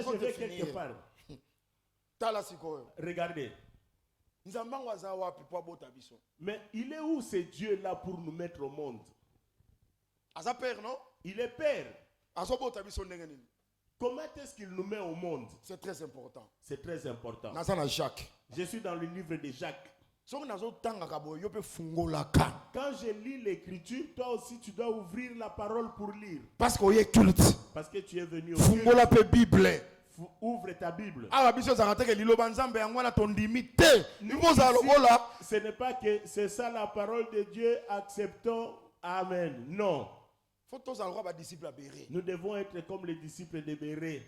je vais quelque part. Regardez. Mais il est où ce Dieu-là pour nous mettre au monde? Il est Père. Comment est-ce qu'il nous met au monde? C'est très important. C'est très important. Jacques. Je suis dans le livre de Jacques. Quand Quand je lis l'écriture, toi aussi tu dois ouvrir la parole pour lire. parce qu'il y a culte. Parce que tu es venu au Fungola culte. pe Bible. Ouvre ta Bible. Ce n'est pas que c'est ça la parole de Dieu, acceptons. Amen. Non. Nous devons être comme les disciples de Béré.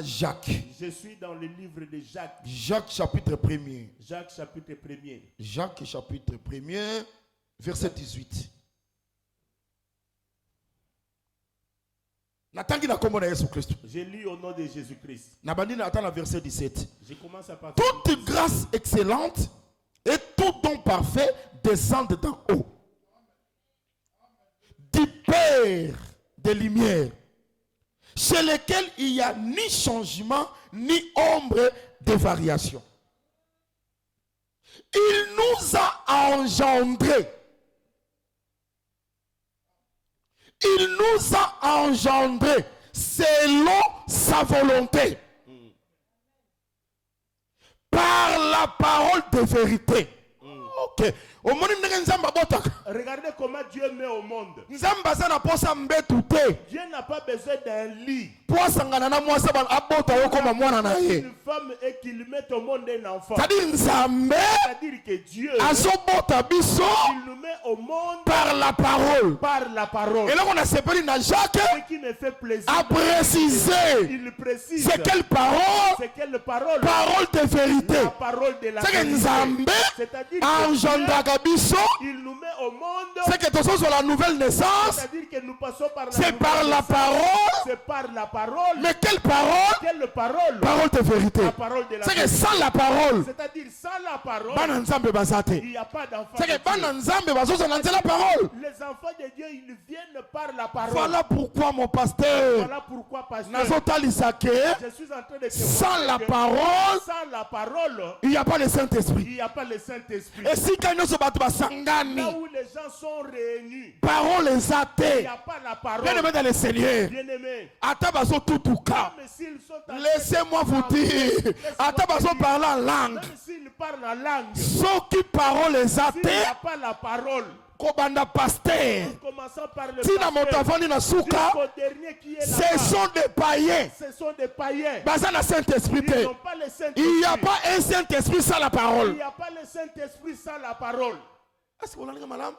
Jacques. Je suis dans le livre de Jacques. Jacques chapitre 1er. Jacques chapitre 1er. Jacques chapitre 1er, verset 18. Je lis au nom de Jésus-Christ. Verset 17. Je commence à partir. Toute grâce excellente et tout don parfait descendent d'en haut, du Père des Lumières, chez lequel il n'y a ni changement ni ombre de variation. Il nous a engendrés. Il nous a engendrés selon sa volonté, par la parole de vérité. Ok. Regardez comment Dieu met au monde. Dieu Dieu n'a pas besoin d'un lit. une Femme et qu'il mette au monde un enfant. C'est-à-dire que Dieu, il il nous met au monde par la parole. par la parole. Et là, on a séparé dans Jacques Ce qui me fait plaisir, à préciser il précise c'est quelle parole? c'est quelle parole? Parole de vérité. La parole de la C'est que vérité. Nzambe C'est-à-dire que engendraka biso, il nous met au monde. c'est que tous sur la nouvelle naissance, C'est-à-dire que nous passons par la c'est nouvelle par la naissance. parole. C'est par la parole. Mais quelle parole? Quelle parole? Parole de vérité. La parole de la C'est que vérité. sans la parole, C'est-à-dire sans la parole, Bana Nzambe bazate. il n'y a pas d'enfant. C'est que de Bana Dieu. Nzambe bazoza nanze la parole. Les enfants de Dieu, ils viennent par la parole. Voilà pourquoi mon pasteur, Voilà pourquoi, pasteur, Nazotalisa ke, je suis en train de te sans montrer la que parole, sans la parole, il n'y a pas le Saint-Esprit. il n'y a pas le Saint-Esprit. Et si quand nous sommes Là basangani, où les gens sont réunis, parole il n'y exate. a pas la parole. Bien aimé dans le Seigneur. Bien-aimés, Atabazo tutuka. même s'ils sont en Laissez-moi vous train de dire. Laisse-moi Atabazo te dire. parle en langue. Même s'ils parlent en langue, Ceux qui parole s'il n'y a exate. pas la parole, Kobanda pasteur. en commençant par le Tina pasteur, motavani na suka. jusqu'au dernier qui est Ce là-bas, sont des païens. ce sont des païens. Baza na Saint-Esprit. Ils n'ont pas le Saint-Esprit. Il n'y a pas un Saint-Esprit sans la Il parole. n'y a pas le Saint-Esprit sans la parole. Est-ce que vous l'avez, madame?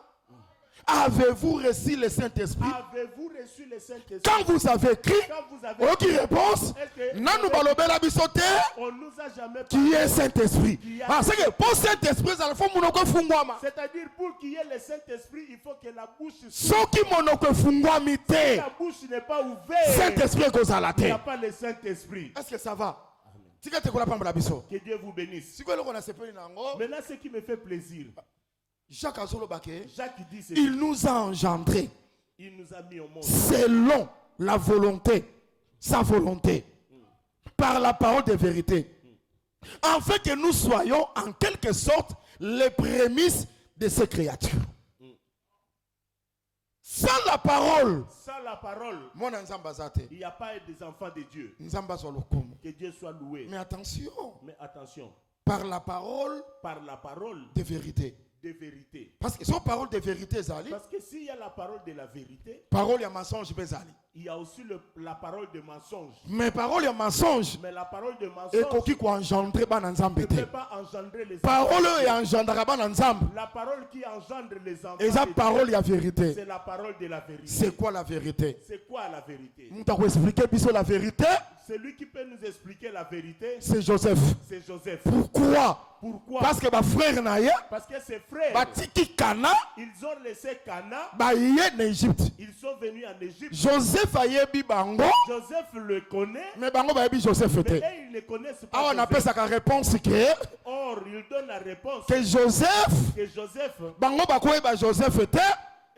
Avez-vous reçu le Saint-Esprit? Avez-vous reçu le Saint-Esprit? Quand vous avez écrit, Quand vous avez qui réponse? Nanu balobela bisote. on nous a jamais Qui parlé. est Saint-Esprit? Ah, c'est que pour Saint-Esprit, ça faut monoko fungwama. C'est-à-dire pour qu'il y ait le Saint-Esprit, il faut que la bouche Ceux qui monoko fungwami Si te. la bouche n'est pas ouverte, Saint-Esprit kozala il n'y te. a pas le Saint-Esprit. Est-ce que ça va? Tika te kola pambala biso. Que Dieu vous bénisse. Si quoi le a sepeli nango? Maintenant, ce qui me fait plaisir, Jacques Azolo Baké, Jacques dit ceci, il nous a engendrés il nous a mis au monde selon la volonté, sa volonté, par la parole de vérité, afin que nous soyons en quelque sorte les prémices de ces créatures. Sans la parole, sans la parole, mon Nzamba zate, il n'y a pas des enfants de Dieu. Nzamba zolokumu. Que Dieu soit loué. Mais attention, Mais attention, par la parole par la parole de vérité. de vérité. Parce que son parole de vérité, Zali, Parce que s'il y a la parole de la vérité, parole et mensonge, Zali. il y a aussi la parole de mensonge. Mais parole et mensonge, Mais la parole de et mensonge qui engendrer ban Nzambe ne te. peut pas engendrer les Parole enfants. et engendrer ban Nzambe. La parole qui engendre les enfants, Et ça de parole Dieu, et la vérité. c'est la parole de la vérité. C'est quoi la vérité? C'est quoi la vérité? Nous t'avons expliqué biso la vérité. Celui qui peut nous expliquer la vérité, C'est Joseph. c'est Joseph. Pourquoi? Pourquoi? Parce que ma frère naye, Parce que ses frères, batiki kana, ils ont laissé Cana, baye en Égypte. ils sont venus en Égypte. Joseph ayebi bango, Joseph le connaît, mais bango bayebi Joseph mais était. eux, ils ne connaissent pas. Ah, on appelle Joseph. ça la réponse que Or, il donne la réponse Joseph, que Joseph, bango bakoyeba Joseph était,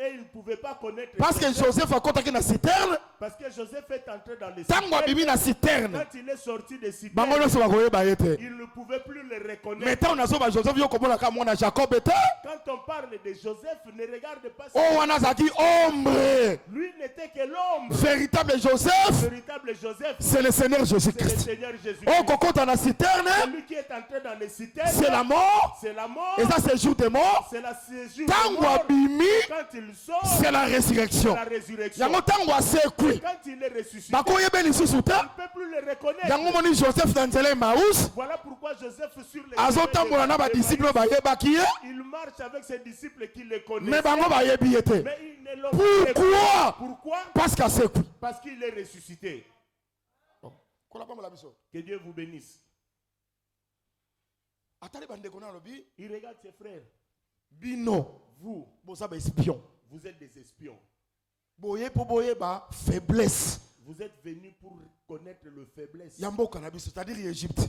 Et il ne pouvait pas connaître Parce que Joseph a contacté la citerne. Parce que Joseph est entré dans les Tango abimi na citerne. Quand il est sorti des Bango citernes, nyonso bakoyeba ye te. il ne pouvait plus le Mais reconnaître. tant nazo ba Joseph yo komona ka mwana Jacob te. Quand on parle de Joseph, ne regarde pas Oh ça. wana zaki ombre. Lui n'était que l'homme. Véritable Le Joseph, véritable Joseph, c'est le Seigneur c'est le Jésus-Christ. Seigneur Jésus. Oh kokota na citerne, Celui qui est entré dans les citernes, c'est la mort. c'est la mort. Et ça c'est jour de mort. C'est la séjour de Tango mort. abimi, Quand il sort, c'est la c'est résurrection. la résurrection. Yango tango asekwi. Quand il est ressuscité, Bakoyeba lisusu te. on ne peut plus le reconnaître. Yango moni Joseph na nzela Emmaüs. Voilà pourquoi Joseph sur les Azotambola na ba disciple bayebaki ye. il marche avec ses disciples qui le connaissent. Mais bango bayebi ye te. Mais ils ne l'ont Pourquoi? pas. Pourquoi? Parce qu'asekwi. Parce qu'il est ressuscité. Kola pa mola biso. Que Dieu vous bénisse. Atali bandeko na lobi Il regarde ses frères. bino Vous, boza ba espion. vous êtes des espions. Boye po boye ba faiblesse. Vous êtes venus pour connaître le faiblesse. Yamboka na biso, c'est-à-dire Égypte.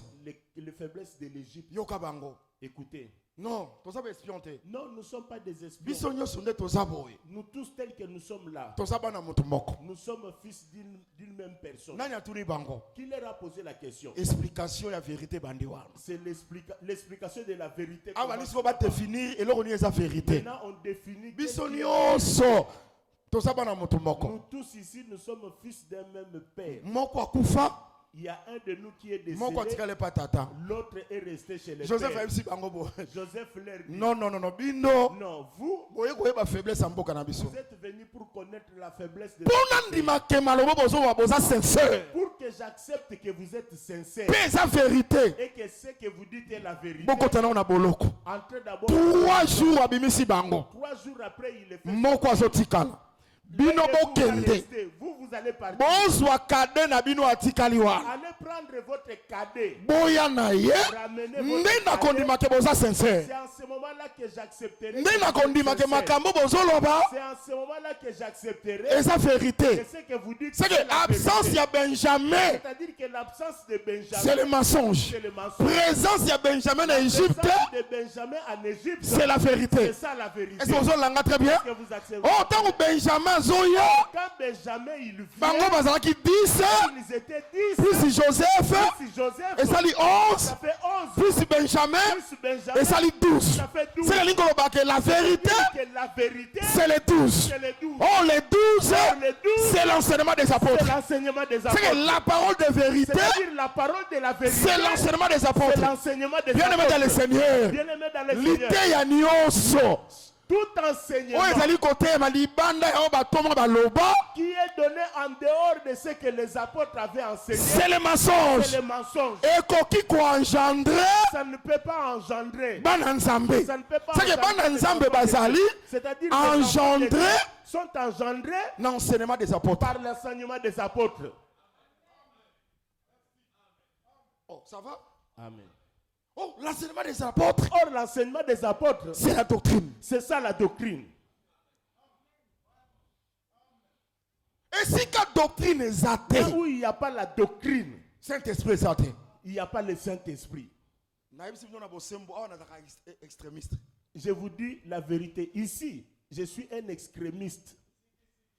Les faiblesses de l'Égypte. Yoka bango. Écoutez. Non, toza ba espion te. Non, nous ne sommes pas des espions. Biso nyonso nde toza boye. Nous tous tels que nous sommes là. Toza bana moto moko. Nous sommes fils d'une même personne. Nani atuni bango? Qui leur a posé la question? Explication ya vérité bandi wana. C'est l'explication de la vérité. Awa liso ba définir eloko ni eza vérité. Maintenant, on définit. Biso qu'est-ce qui- nyonso toza bana moto Nous moko. tous ici, nous sommes fils d'un même père. Moko akufa, Il y a un de nous qui est moko décédé, atikale pa tata. l'autre est resté chez les Joseph pères. ayebisi bango bo. Joseph leur dit, Non, non, non, non, bino. non, vous, Boye koyeba faiblesse ya mboka na biso. vous êtes venus pour connaître la faiblesse de Mpona ndimaka maloba bozoba boza sincere. pour que j'accepte que vous êtes sincère Mpe eza vérité. et que ce que vous dites est la vérité. Bokotana na boloko. Entrez d'abord. 3 jours abimisi bango. 3 jours après, il est fait. Moko azotikala. Bino bokende. Vous, vous allez partir. Bozwa kade na bino atikali wana. Allez prendre votre cadet. Boya na ye. Ramenez Nde votre cadet. nakondimaka boza sincere. C'est en ce moment-là que j'accepterai. Nde que vous êtes nakondimaka sincère. makambo bozoloba. C'est en ce moment-là que j'accepterai. Eza Que vérité. ce que vous dites, C'est que la absence vérité. ya Benjamin, C'est-à-dire que l'absence de Benjamin, c'est le mensonge. c'est le mensonge. Présence ya Benjamin en Égypte, L'absence de Benjamin en Égypte, c'est la c'est vérité. ça la vérité. Est-ce que vous l'avez très bien? Que vous acceptez. Oh, tant que Benjamin zoya, Quand Benjamin il bango vient, bazalaki 10, ils étaient 10. plus Joseph, Plus Joseph, et ça dit 11, ça fait 11. plus Benjamin, Plus Benjamin, et ça dit 12. ça fait 12. C'est la ligne que la vérité, Que la vérité, c'est les 12. c'est les 12. Oh, les 12, Les 12, c'est l'enseignement des c'est apôtres. l'enseignement des C'est apôtres. que la parole de vérité, C'est-à-dire la parole de la vérité. c'est l'enseignement des C'est apôtres. l'enseignement des Bien-aimé dans le apôtres. Seigneur, Bien-aimé dans le Seigneur. l'idée ya nyonso. Tout enseignement oyo ezali kotema libanda ya oyo batongo baloba, qui est donné en dehors de ce que les apôtres avaient enseigné, c'est le c'est mensonge. le mensonge. Ekoki koengendrer Ça ne peut pas engendrer. bana nzambe. Ça ne peut pas C'est que bana engendrer nzambe les enfants de bazali Dieu. C'est-à-dire les enfants de engendrés Dieu sont engendrés na enseignement des apôtres. par l'enseignement des apôtres. Oh, ça va? Amen. Oh, l'enseignement des apôtres, Or, l'enseignement des apôtres, c'est la doctrine. c'est ça la doctrine. Et si la doctrine est Là athée, où il n'y a pas la doctrine, Saint-Esprit est athée. il n'y a pas le Saint-Esprit. Extrémiste. Je vous dis la vérité. Ici, je suis un extrémiste.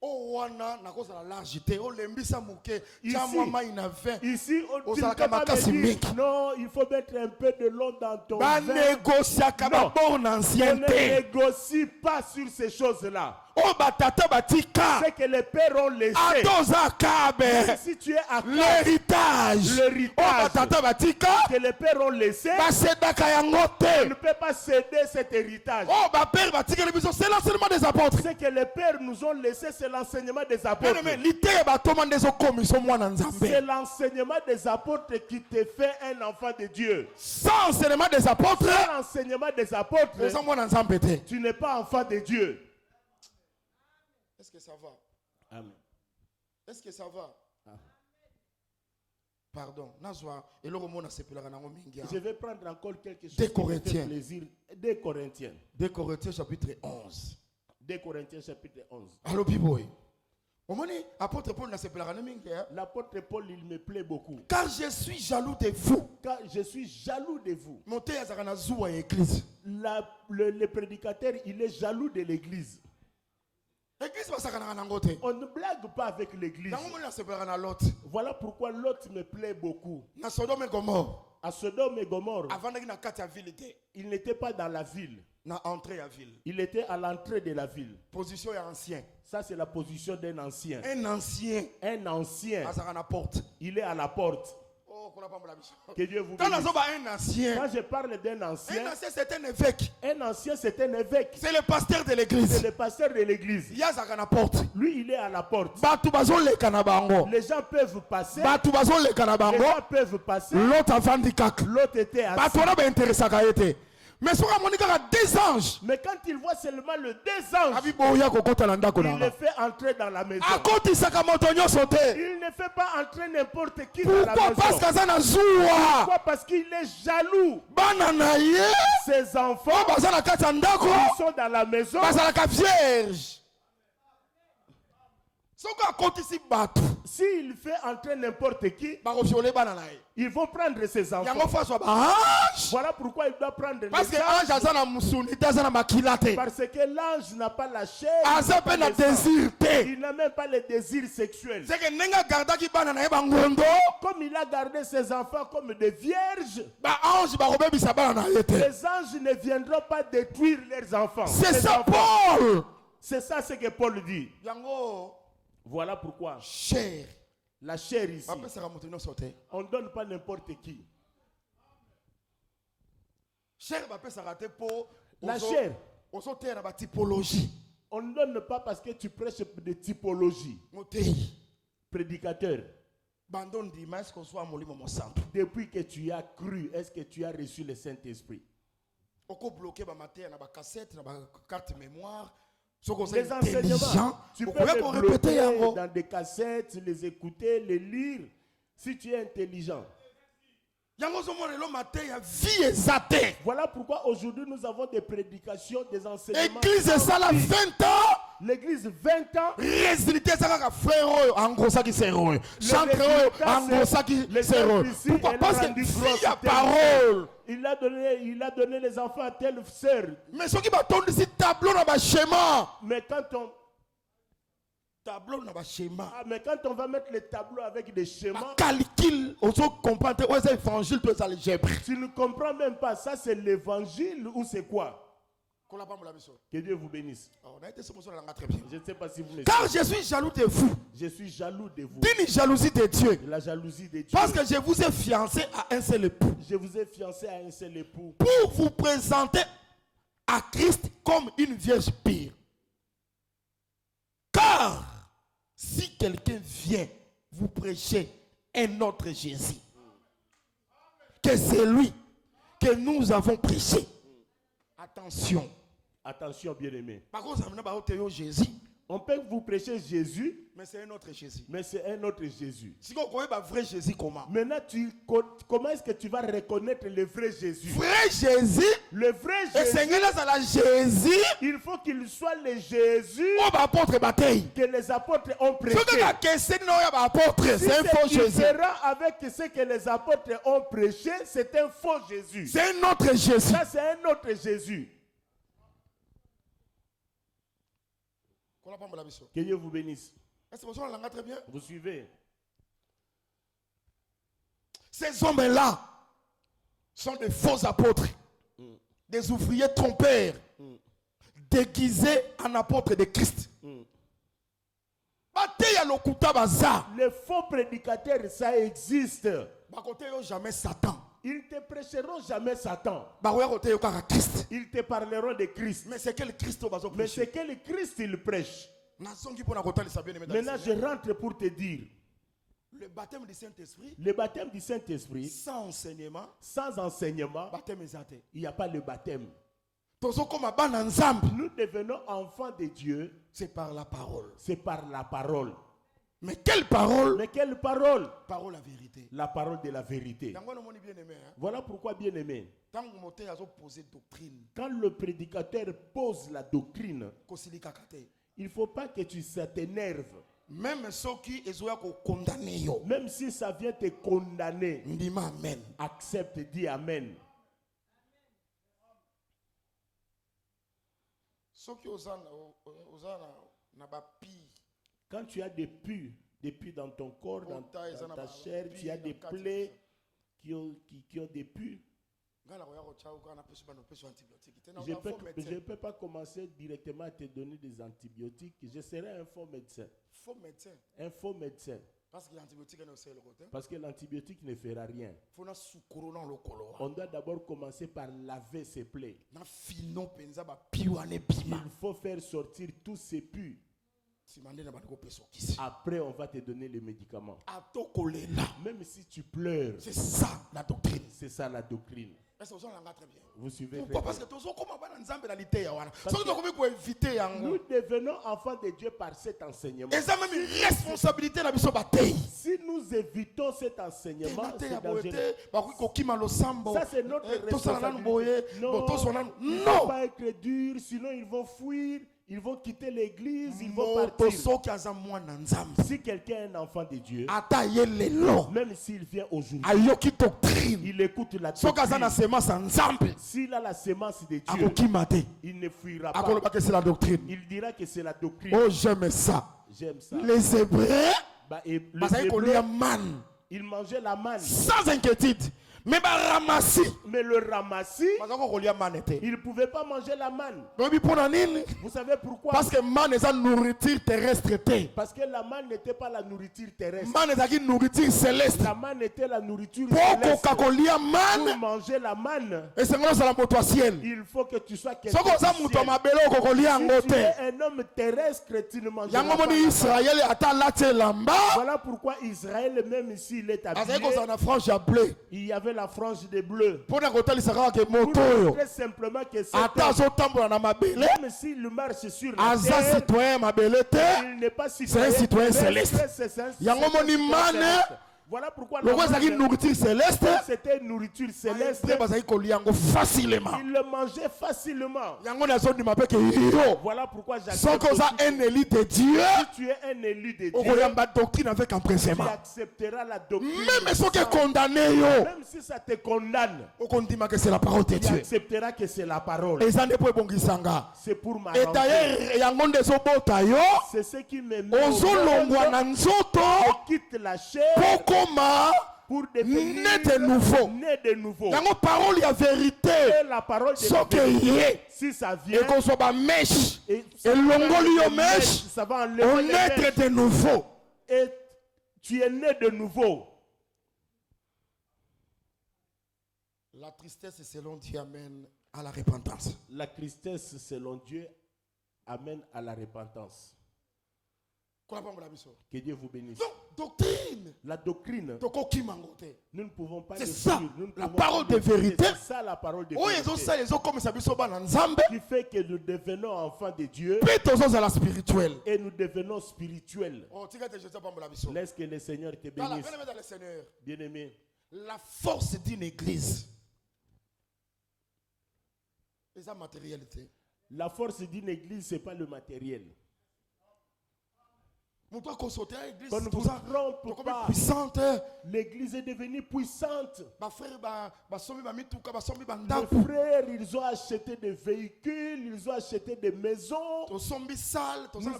Oh, wana na cause la largité. Oh, lembisa muke. Ici, Tiens-moi ma ina 20. Ici, on Aux ne peut pas Alakamakasi me dire, mingi. non, il faut mettre un peu de l'eau dans ton Ba vin. négocier Non. ba bon On ne ancienneté. négocie pas sur ces choses-là. Oh, batata batika. C'est que les pères ont laissé. Adoza kabe. Si tu es à cause L'héritage. L'héritage. Oh, batata batika. que les pères ont laissé, Basedaka on ne yangote. peut pas céder cet héritage. Oh, ba père batika lebiso. C'est l'enseignement des apôtres. Ce que les pères nous ont laissé, c'est l'enseignement des Bien apôtres. aimé, l'ité ba tomande zo commission mwana nzambe. C'est l'enseignement des apôtres qui te fait un enfant de Dieu. Sans enseignement des apôtres, Sans l'enseignement des apôtres, nous sommes mwana nzambe te. tu n'es pas enfant de Dieu. Est-ce que ça va? Amen. Est-ce que ça va? Pardon. Nazwa eloko mona sepelaka nango mingi. Je vais prendre encore quelque chose Des qui me fait Corinthiens. plaisir. Des Corinthiens. 2 Corinthiens chapitre 11. 2 Corinthiens chapitre 11. Allo biboy. Omoni apôtre Paul na sepelaka na mingi. L'apôtre Paul, il me plaît beaucoup. Car je suis jaloux de vous. Car je suis jaloux de vous. Monte yazaka na zuwa ya église. Le prédicateur, il est jaloux de l'église. Église basakana nango te. On ne blague pas avec l'église. Nango mona sepelaka na Lot. Voilà pourquoi l'autre me plaît beaucoup. Na Sodome et Gomorrhe. À Sodome et Gomorrhe, Avandaki na kati ya ville te. il n'était pas dans la ville. Na entrée ya ville. Il était à l'entrée de la ville. Position ya ancien. Ça, c'est la position d'un ancien. Un ancien. Un ancien, Azaka na porte. il est à la porte. Oh, qu'on a pas la mission. Que Dieu vous Quand bénisse. on a un ancien. Quand je parle d'un ancien, Un ancien c'est un évêque. un ancien, c'est un évêque. C'est le pasteur de C'est l'église. le pasteur de l'église. Yazaka na porte. Lui, il est à la porte. Batu bazo leka na bango. Les gens peuvent passer. Batu bazo leka na Les bango. gens peuvent passer. L'autre avandi kaka. L'autre était assis. Batu wana ba interesaka yete. Mais soka monika ka deux anges. Mais quand il voit seulement le deux anges, Abi boya kokota na ndako il na le nga. fait entrer dans la maison. Akotisaka moto nyonso te. Il ne fait pas entrer n'importe qui dans la Pourquoi? maison. Parce que na zuwa. Pourquoi? Parce qu'il est jaloux. Bana na ye. Ses enfants Baza na kati ya ndako. qui sont dans la maison, Bazalaka vierge. Soka akotisi batu. s'il fait entrer n'importe qui, Bakoviole bana na ye. ils vont prendre ses Yango enfants. faswa ba ange. Voilà pourquoi il doit prendre Parce que les ange anges. aza na musuni te aza na makila te. Parce que l'ange n'a pas la chair. Aza pe na désir te. Il n'a même pas le désir sexuel. C'est que nenga gardaki bana na ye bangondo. Comme il a gardé ses enfants comme des vierges, Ba ange bakobebisa bana na ye te. les anges ne viendront pas détruire leurs enfants. C'est Les ça enfants. Paul. C'est ça ce que Paul dit. Yango Voilà pourquoi cher. la chair ici, Bapesaka moto nyonso te. on ne donne pas n'importe qui. Cher bapesaka te po. La chair, Oso te na ba typologie. on ne donne pas parce que tu prêches de typologie. Motei. Prédicateur, Bandon dima est-ce qu'on soit molimo mo santo. depuis que tu as cru, est-ce que tu as reçu le Saint-Esprit? Oko bloquer ba matin na ba cassette na ba carte mémoire. Soko Les enseignements, intelligent. tu peux Okoya les ko répéter bloquer yango. dans des cassettes, les écouter, les lire, si tu es intelligent. Yango zomo lelo matin ya vie ezate. Voilà pourquoi aujourd'hui nous avons des prédications, des enseignements. Église ça la 20 ans. L'église 20 ans. Résultat ça ka frère oyo angosaki sœur oyo. Chantre oyo angosaki sœur oyo. Pourquoi? Parce que vie ya parole. Il a donné les enfants à telle sœur. Mais ce qui va tourner si tableau na ba schéma. Mais quand on Tableau na ba schéma. mais quand on va mettre les tableaux avec des schémas, Calcul, on se comprend ouais c'est évangile tout ça l'algèbre. tu ne comprends même pas ça, c'est l'évangile ou c'est quoi? Kola pa mo la biso. Que Dieu vous bénisse. On a été sur mon la très bien. Je ne sais pas si vous me Car je suis jaloux de vous. Je suis jaloux de vous. D'une jalousie de Dieu. La jalousie de Dieu. Parce que je vous ai fiancé à un seul époux. Je vous ai fiancé à un seul époux. Pour vous présenter à Christ comme une vierge pure. Car si quelqu'un vient vous prêcher un autre Jésus, que c'est lui que nous avons prêché. Attention. Attention, bien-aimés. Par contre, ça m'a Jésus. On peut vous prêcher Jésus, Mais c'est un autre Jésus. mais c'est un autre Jésus. Si on connaît pas vrai Jésus, comment? Maintenant, comment est-ce que tu vas reconnaître le vrai Jésus? Vrai Jésus. Le vrai Et Jésus, Seigneur, c'est la Jésus. il faut qu'il soit le Jésus On va apôtre bataille. que les apôtres ont prêché. Ce que la question non, il y a apôtre, Si c'est un faux c'est Jésus. différent avec ce que les apôtres ont prêché, c'est un faux Jésus. C'est un autre Jésus. Ça, c'est un autre Jésus. Que Dieu vous bénisse. Est-ce que vous l'avez très bien? Vous suivez? Ces hommes-là sont des faux apôtres, des ouvriers trompeurs, déguisés en apôtres de Christ. Les faux prédicateurs, ça existe. Jamais Satan. Ils ne te prêcheront jamais Satan. Christ. Ils te parleront de Christ. Mais c'est quel Christ? Mais c'est quel Christ ils prêchent? Maintenant, je rentre pour te dire. Le baptême du Saint-Esprit. Le baptême du Saint-Esprit. Sans enseignement. Sans enseignement. Il n'y a pas le baptême. Nous devenons enfants de Dieu. C'est par la parole. C'est par la parole. Mais quelle parole? Mais quelle parole? Parole la vérité. La parole de la vérité. Voilà pourquoi, bien aimé, quand le prédicateur pose la doctrine, il ne faut pas que tu t'énerves. Même ceux qui ont condamné. Même si ça vient te condamner, amen. Accepte, dis amen. Ceux qui na ba pi. Quand tu as des pus dans ton corps, dans ta chair, tu as des plaies qui ont des pus. Je ne peux pas commencer directement à te donner des antibiotiques. Je serai un faux médecin. Un faux médecin. Parce que l'antibiotique ne fera rien. On doit d'abord commencer par laver ses plaies. Il faut faire sortir tous ces pus. Après, on va te donner les médicaments. Même si tu pleures, c'est ça la doctrine. C'est ça la doctrine. Vous suivez? Pourquoi? Parce que nous devenons enfants de Dieu par cet enseignement. Responsabilité. Si nous évitons cet enseignement, c'est dangereux. Ça, c'est notre responsabilité. Non, il ne faut pas être dur, sinon ils vont fuir. Ils vont quitter l'église, ils vont partir. Si quelqu'un est un enfant de Dieu, même s'il vient aujourd'hui, il écoute la doctrine. S'il a la semence de Dieu, il ne fuira pas. Il dira que c'est la doctrine. Oh, j'aime ça. J'aime ça. Les Hébreux, ils mangeaient la manne sans inquiétude. Mais le ramassis, il ne pouvait pas manger la manne. Vous savez pourquoi? Parce que manne est la nourriture terrestre. Parce que la manne n'était pas la nourriture terrestre. Nourriture céleste. La manne était la nourriture céleste. Pour manger la manne, il faut que tu sois quelqu'un de ciel. Si tu es un homme terrestre, tu ne mangeras pas. Voilà pourquoi Israël, même ici, il est habillé. Il y avait la frange de bleu. Pour montrer simplement que c'est même s'il marche sur la terre, il n'est pas citoyen. C'est un citoyen céleste. Voilà pourquoi nourriture céleste, c'était une nourriture céleste. Facilement. Il le mangeait facilement. Voilà pourquoi j'accepte. Un élu de Dieu, si tu es un élu de Dieu, doctrine avec tu accepteras la doctrine. Même si tu condamné, même si ça te condamne, c'est la parole de Dieu. Tu accepteras que c'est la parole. C'est pour ma et d'ailleurs, c'est ce qui me met je quitte la chair pour devenir né de nouveau. La parole est vérité. Et la parole de vérité, si ça vient, et qu'on soit pas mèche, et l'ongolio mèche, on est de nouveau. Et tu es né de nouveau. La tristesse selon Dieu amène à la repentance. La tristesse selon Dieu amène à la repentance. Que Dieu vous bénisse. Doctrine. La doctrine. Nous ne pouvons pas. C'est ça. La parole de vérité. C'est ça la parole de vérité. Qui fait que nous devenons enfants de Dieu. Et nous devenons spirituels. Laisse que le Seigneur te bénisse. Bien-aimé. La force d'une église. La force d'une église, ce n'est pas le matériel. Qu'on ne vous trompe pas. L'église est devenue puissante. Les frères, ils ont acheté des véhicules, ils ont acheté des maisons. Nous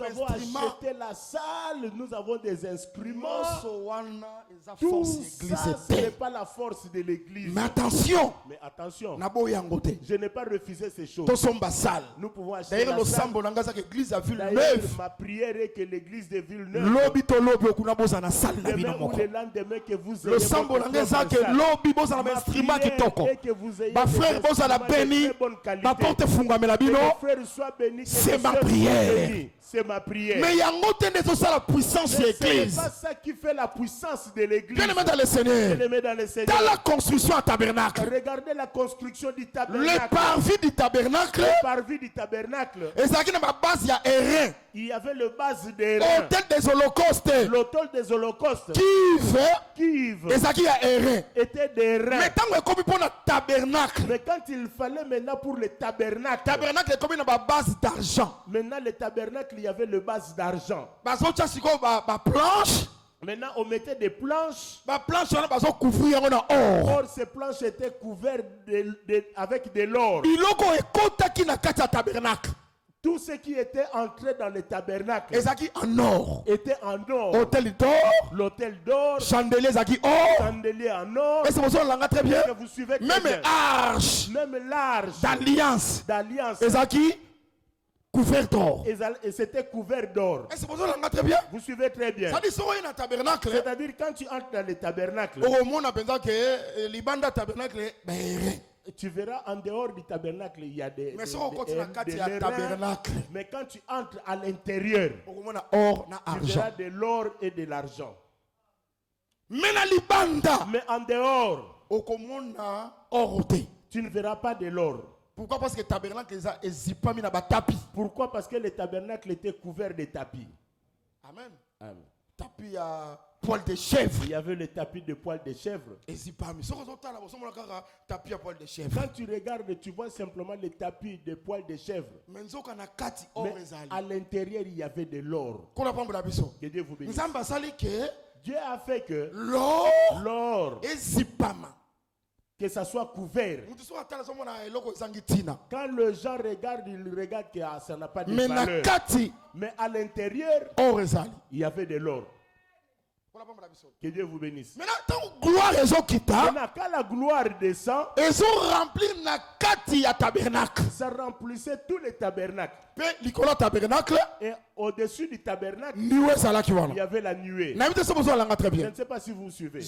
avons acheté la salle, nous avons des instruments. Tout ça, ce n'est pas la force de l'église. Mais attention. Je n'ai pas refusé ces choses. Nous pouvons acheter la salle. D'ailleurs, ma prière est que l'église de Villeneuve, le lendemain que vous ayez c'est ma prière. C'est ma prière. Mais il y a la puissance de l'église. C'est pas ça qui fait la puissance de l'église. Bien aimé dans le Seigneur. Dans la construction à tabernacle. Regardez la construction du tabernacle. Le parvis du tabernacle. Le parvis du tabernacle. Et ça qui n'a pas base, il y a Hérin. Il y avait le base des reins. L'autel des holocaustes. L'autel des holocaustes. Kiv. Et ça qui a Hérin. Était des reins. Mais tant que pour le tabernacle. Mais quand il fallait maintenant pour le tabernacle. Tabernacle est comme une base d'argent. Maintenant le tabernacle, il y avait le base d'argent. Planche. Maintenant, on mettait des planches. Or, ces planches étaient couvertes avec de l'or. Tout ce qui était entré dans le tabernacle ezaki en or. était en or. Hôtel d'or, L'autel d'or, chandelier ezaki or. chandelier en or. Et c'est pour ça qu'on l'a très bien. Que vous suivez très Même bien. arche Même l'arche d'alliance ezaki couvert d'or. et c'était couvert d'or. Et c'est pour ça qu'on l'a très bien. Vous suivez très bien. Ça dit sur un tabernacle. C'est-à-dire quand tu entres dans le tabernacle, Au monde a pensé que libanda tabernacle tu verras en dehors du tabernacle, il y a des reins. Tabernacle. Mais quand tu entres à l'intérieur, or na tu verras de l'or et de l'argent. Mais na libanda, mais en dehors, tu ne verras pas de l'or. Pourquoi? Parce que le tabernacle est pas mis dans tapis. Pourquoi? Parce que le tabernacle était couvert de tapis. Amen. Amen. Tapis à poil de chèvre. Il y avait le tapis de poil de chèvre. Quand tu regardes, tu vois simplement le tapis de poil de chèvre. Mais à l'intérieur, il y avait de l'or. Que Dieu vous bénisse. Dieu a fait que l'or, que ça soit couvert. Quand le gens regarde, ils regardent que ça n'a pas de valeur. Mais à l'intérieur, il y avait de l'or. Que Dieu vous bénisse. Maintenant, quand la gloire descend, ça remplissait tous les tabernacles. Et au-dessus du tabernacle, il y avait la nuée. Je ne sais pas si vous suivez.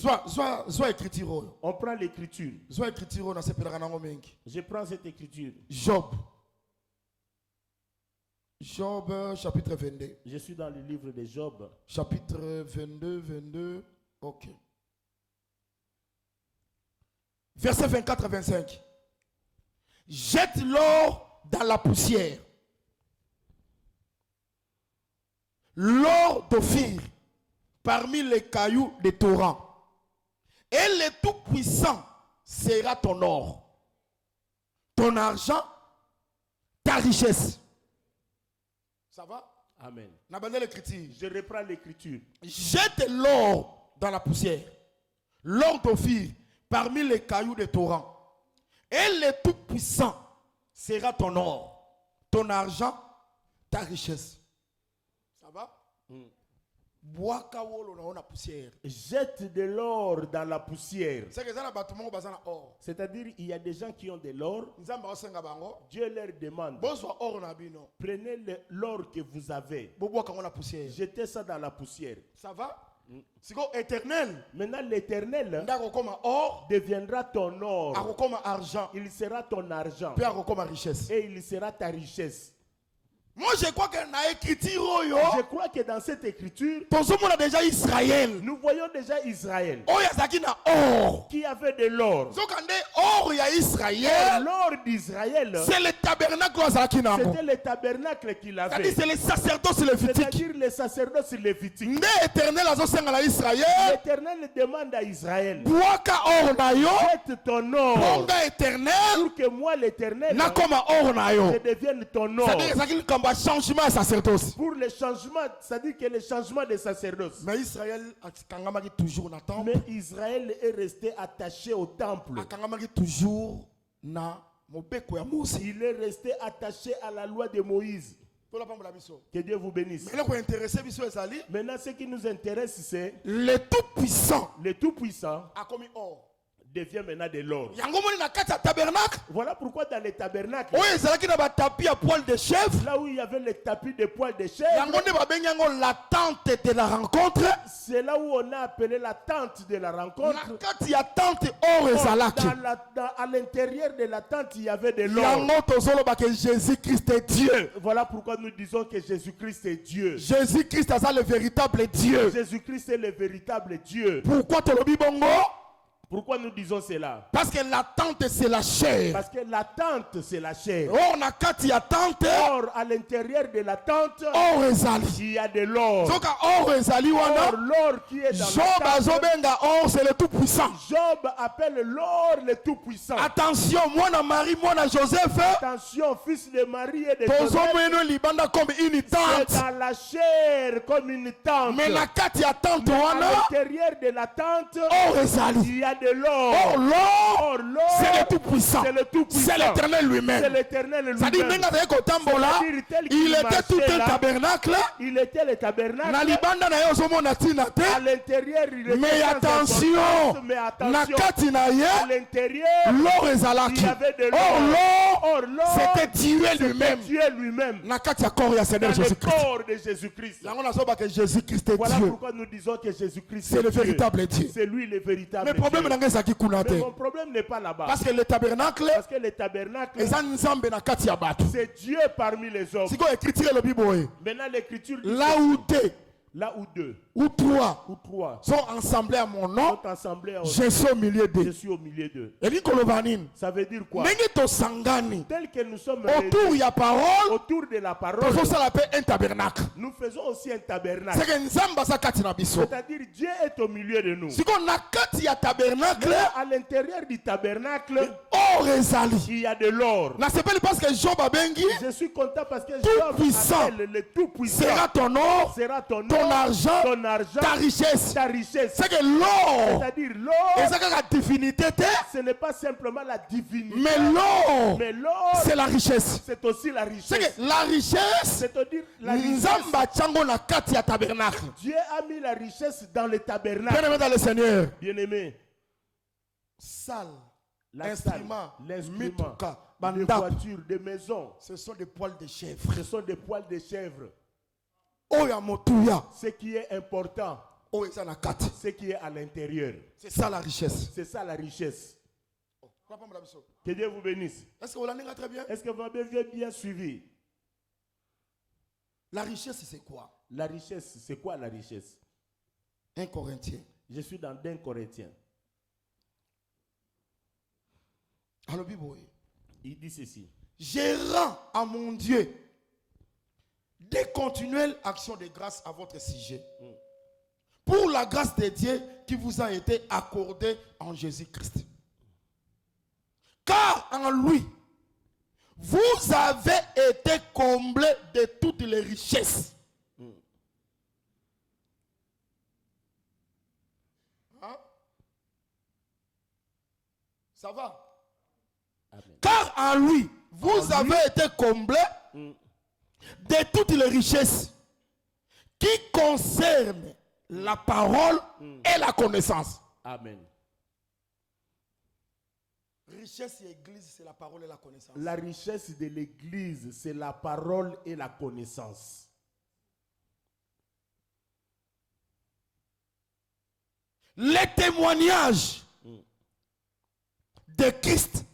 On prend l'écriture. Je prends cette écriture. Job chapitre 22. Je suis dans le livre de Job. Chapitre 22. Ok. Verset 24-25. Jette l'or dans la poussière. L'or d'Ophir parmi les cailloux des torrents. Et le Tout-Puissant sera ton or, ton argent, ta richesse. Ça va? Amen. Je reprends l'écriture. Jette l'or dans la poussière. L'or d'Ophir parmi les cailloux des torrents. Et le Tout-Puissant sera ton or, ton argent, ta richesse. Ça va? Jette de l'or dans la poussière. C'est-à-dire il y a des gens qui ont de l'or. Dieu leur demande, prenez l'or que vous avez, jetez ça dans la poussière. Ça va? Éternel. Maintenant l'éternel deviendra ton or, il sera ton argent et il sera ta richesse. Moi je crois que dans cette écriture, déjà Israël. Nous voyons déjà Israël qui avait de l'or. L'or d'Israël, c'est le tabernacle. C'était le tabernacle qu'il avait. C'est le sacerdoce lévitique. C'est-à-dire le sacerdoce lévitique. L'éternel demande à Israël, jette ton or pour que moi l'éternel je devienne ton or. Changement à sacerdoce. Pour le changement, c'est-à-dire que le changement de sacerdoce. Mais Israël toujours dans le temple. Mais Israël est resté attaché au temple. Toujours il est resté attaché à la loi de Moïse. Que Dieu vous bénisse. Maintenant, ce qui nous intéresse, c'est le Tout-Puissant. Le Tout-Puissant devient maintenant de l'or. Voilà pourquoi dans les tabernacles, là où il y avait le tapis de poils de chèvre, la tente de la rencontre, c'est là où on a appelé la tente de la rencontre. À l'intérieur de la tente, il y avait de l'or. Jésus-Christ est Dieu. Voilà pourquoi nous disons que Jésus-Christ est Dieu. Jésus-Christ est le véritable Dieu. Jésus-Christ est le véritable Dieu. Pourquoi tu le dis bongo? Pourquoi nous disons cela? Parce que l'attente c'est la chair. Parce que l'attente c'est la chair. Or à l'intérieur de la tente, il y a de l'or. Or l'or qui est dans la tente, or c'est le Tout-Puissant. Job appelle l'or le Tout-Puissant. Attention, moi Marie, moi Joseph. Attention, fils de Marie et de Joseph. C'est dans la chair comme une tente. Mais à l'intérieur de la tente, il y a de l'or. Or l'or, c'est le Tout-Puissant. C'est le Tout-Puissant. C'est l'Éternel lui-même. C'est l'Éternel lui-même. Ça dit, il était tout un tabernacle. Il était le tabernacle. À À l'intérieur, il était mais attention, à l'intérieur, l'or il y avait de l'or. Or l'or, c'était Dieu lui-même. Dans le corps de Jésus-Christ. Voilà pourquoi nous disons que Jésus-Christ c'est le véritable Dieu. C'est lui le véritable Mais problème, Dieu. Mais mon problème n'est pas là-bas. parce que le tabernacle, c'est Dieu parmi les hommes. Maintenant l'écriture dit là où deux, là où deux ou trois ou trois sont assemblés à mon nom, sont assemblés, je suis au milieu je d'eux. suis au milieu d'eux. Ça veut dire quoi? Tel que nous sommes autour il y a parole, autour de la parole, un tabernacle. nous faisons aussi un tabernacle. C'est-à-dire Dieu est au milieu de nous. tabernacle, à l'intérieur du tabernacle, il y a de l'or. Je suis content parce que Job appelle le Tout-Puissant. Sera ton or, Sera ton argent, ta richesse. C'est que l'or, c'est-à-dire l'or, divinité, ce n'est pas simplement la divinité. mais l'or, c'est la richesse. C'est aussi la richesse. La richesse, c'est-à-dire la richesse. Dieu a mis la richesse dans le tabernacle. Bien-aimé dans le Seigneur. Bien-aimé. Salle, l'instrument, les voitures, des maisons. Ce sont des poils de chèvre. Ce sont des poils de chèvre. Ce qui est important, ce qui est à l'intérieur. C'est ça la richesse. C'est ça la richesse. Que Dieu vous bénisse. Est-ce que vous l'avez très bien? Est-ce que vous avez bien suivi? La richesse, c'est quoi? La richesse, c'est quoi la richesse? 1 Corinthiens. Je suis dans 1 Corinthiens. Il dit ceci. Je rends à mon Dieu des continuelles actions de grâce à votre sujet. Pour la grâce de Dieu qui vous a été accordée en Jésus-Christ. Car en lui, vous avez été comblés de toutes les richesses. Hein? Ça va? Amen. Car en lui, vous avez été comblés de toutes les richesses qui concernent la parole et la connaissance. Amen. Richesse et église, c'est la parole et la connaissance. La richesse de l'église, c'est la parole et la connaissance. Les témoignages de Christ.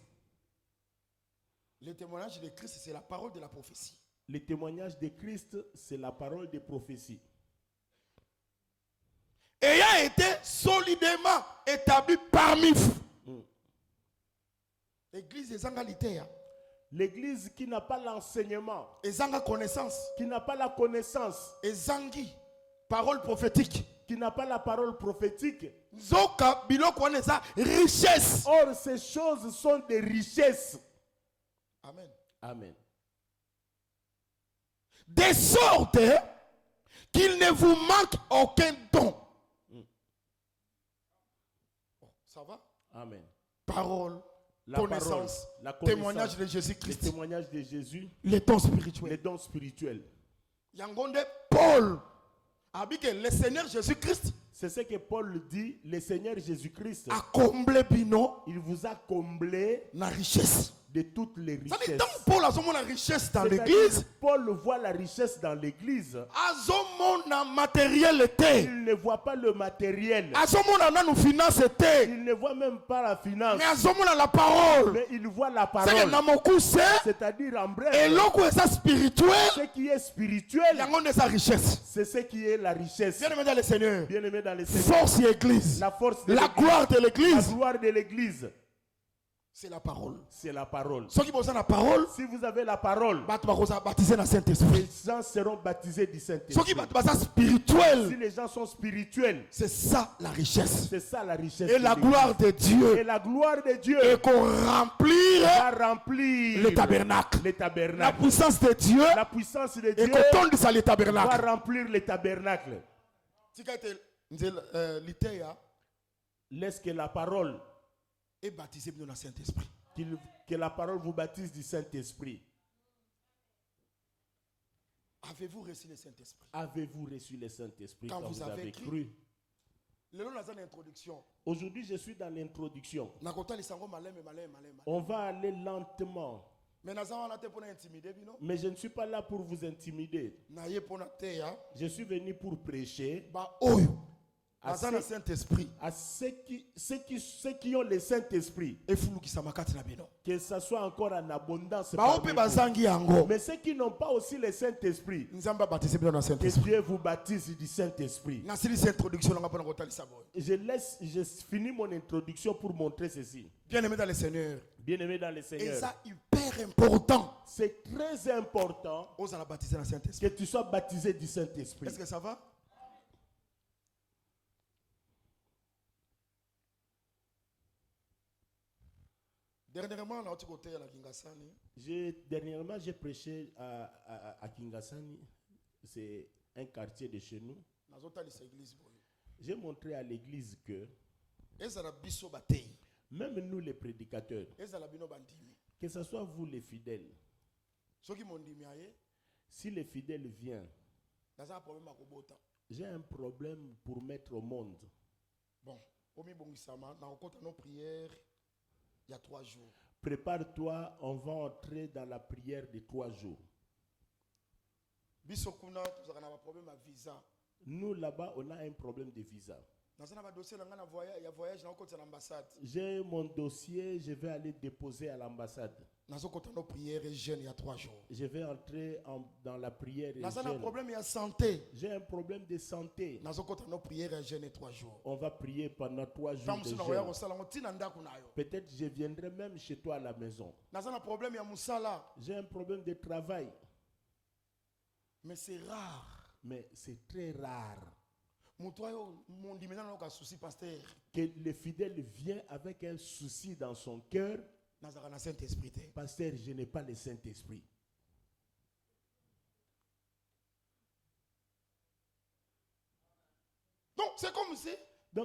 Le témoignage de Christ, c'est la parole de la prophétie. Le témoignage de Christ, c'est la parole de prophétie. Ayant été solidement établi parmi vous. L'église est égalité. L'église qui n'a pas l'enseignement, connaissance, qui n'a pas la connaissance, parole prophétique, qui n'a pas la parole prophétique, richesse. Or, ces choses sont des richesses. Amen. Amen. De sorte qu'il ne vous manque aucun don. Ça va? Amen. Parole, la connaissance, la témoignage de Jésus-Christ. Le témoignage de Jésus. Les dons spirituels. Les dons spirituels. Yangonde Paul a dit que le Seigneur Jésus-Christ. C'est ce que Paul dit. Le Seigneur Jésus-Christ a comblé Bino. Il vous a comblé la richesse. De toutes les richesses. Donc Paul a la richesse dans l'église. Paul voit la richesse dans l'église. Matériel. Il ne voit pas le matériel. Il ne voit même pas la finance. La parole. Mais il voit la parole. C'est-à-dire en bref. Ce qui est spirituel. C'est ce qui est la richesse. Bien-aimé dans le Seigneur. Bien-aimé dans le Seigneur. Force et église. La force de la gloire de l'église. La gloire de l'église. C'est la parole. C'est la parole. Ceux qui possèdent la parole, si vous avez la parole, les gens seront baptisés du Saint-Esprit. Ceux qui sont spirituels, si les gens sont spirituels, c'est ça la richesse. C'est ça la richesse. Et la gloire de Dieu. Et la gloire de Dieu. Et qu'on remplir les tabernacles. Les tabernacles. La puissance de Dieu. La puissance de Dieu. Et qu'on tourne ça les tabernacles. Va remplir les tabernacles. Laisse que la parole, et baptisé dans le Saint-Esprit. Que la parole vous baptise du Saint-Esprit. Avez-vous reçu le Saint-Esprit? Avez-vous reçu le Saint-Esprit quand vous avez cru? Aujourd'hui, je suis dans l'introduction. On va aller lentement. Mais je ne suis pas là pour vous intimider. Je suis venu pour prêcher à ceux qui ont le Saint-Esprit. Que ça soit encore en abondance. Mais ceux qui n'ont pas aussi le Saint-Esprit, que Dieu vous baptise du Saint-Esprit. Je finis mon introduction pour montrer ceci. Bien-aimé dans le Seigneur. Bien-aimé dans le Seigneur. Et ça, hyper important. C'est très important que tu sois baptisé du Saint-Esprit. Est-ce que ça va? Dernièrement, j'ai prêché à Kingasani. C'est un quartier de chez nous. J'ai montré à l'église que même nous les prédicateurs, que ce soit vous les fidèles, si les fidèles viennent, j'ai un problème pour mettre au monde. Bon, nos prières. Il y a 3 jours. Prépare-toi, on va entrer dans la prière de 3 jours. Nous là-bas, on a un problème de visa. J'ai mon dossier, je vais aller déposer à l'ambassade. Je vais entrer dans la prière. J'ai un problème de santé. On va prier pendant 3 jours de jeûne. Peut-être je viendrai même chez toi à la maison. J'ai un problème de travail. Mais c'est rare. Mais c'est très rare que le fidèle vient avec un souci dans son cœur. Pasteur, je n'ai pas le Saint-Esprit. Donc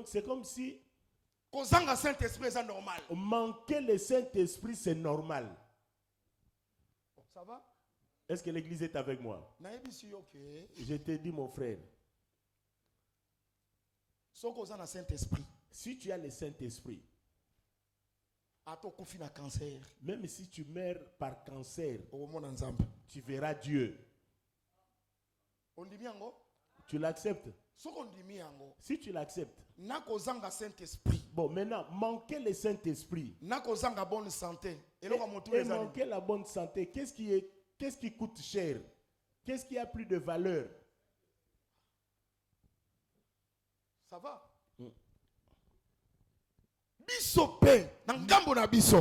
c'est comme si manquer le Saint-Esprit, c'est normal. Ça va? Est-ce que l'église est avec moi? Je te dis, mon frère, si tu as le Saint-Esprit, même si tu meurs par cancer, tu verras Dieu. Tu l'acceptes? Si tu l'acceptes, bon, maintenant, manquer le Saint-Esprit et manquer la bonne santé, qu'est-ce qui coûte cher? Qu'est-ce qui a plus de valeur? Ça va?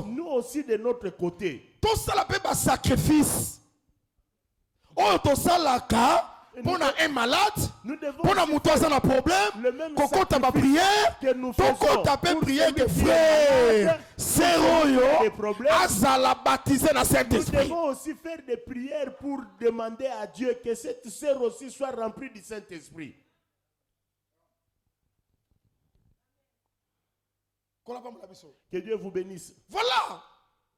Nous aussi de notre côté. Tout ça la sacrifice. Oh, tout ça la cas. Pour un malade, pour un problème, quand tu as prière, quand tu as prière que frère, c'est nous devons aussi faire des prières pour demander à Dieu que cette sœur aussi soit remplie du Saint-Esprit. Que Dieu vous bénisse. Voilà.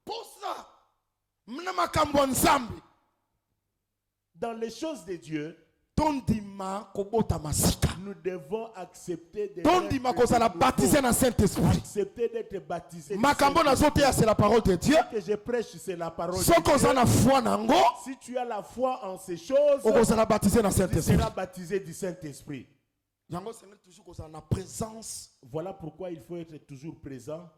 Pour ça, dans les choses de Dieu, nous devons accepter d'être baptisés. C'est la parole de Dieu. Ce que je prêche, c'est la parole de Dieu. Si tu as la foi en ces choses, tu seras baptisé du Saint-Esprit. Voilà pourquoi il faut être toujours présent.